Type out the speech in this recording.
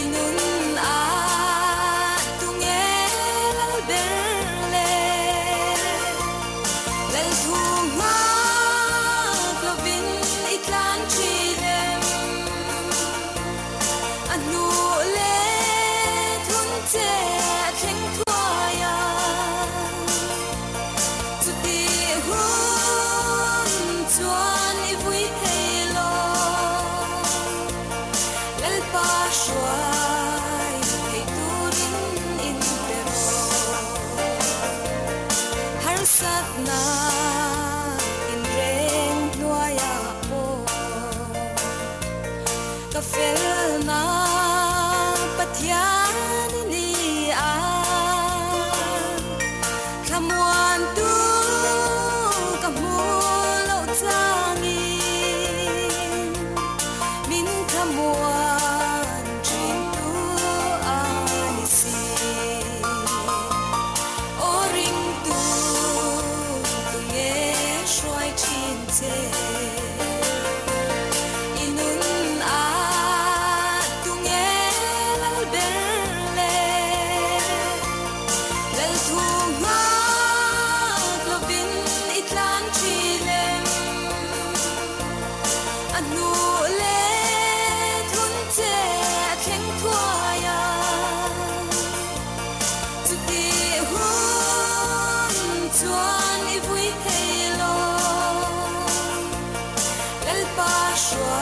inun a tunge lal berle lal thunga glovin itlan chilem anu le thun che theng thuaya tu ti hun chuan I vui thelo lal pa shwai thei turin in pero har sat na in reng nuaya po ka fel na pathian ni a khamwan tu ka mu lo changi min khamwan trin tu ani si o ring tu nge shwai chin che inun a tunge lal berle lal thunga glovin itlan chilem anu le thun che theng thuaya tu ti hun chuan I vui thelo lal pa shwa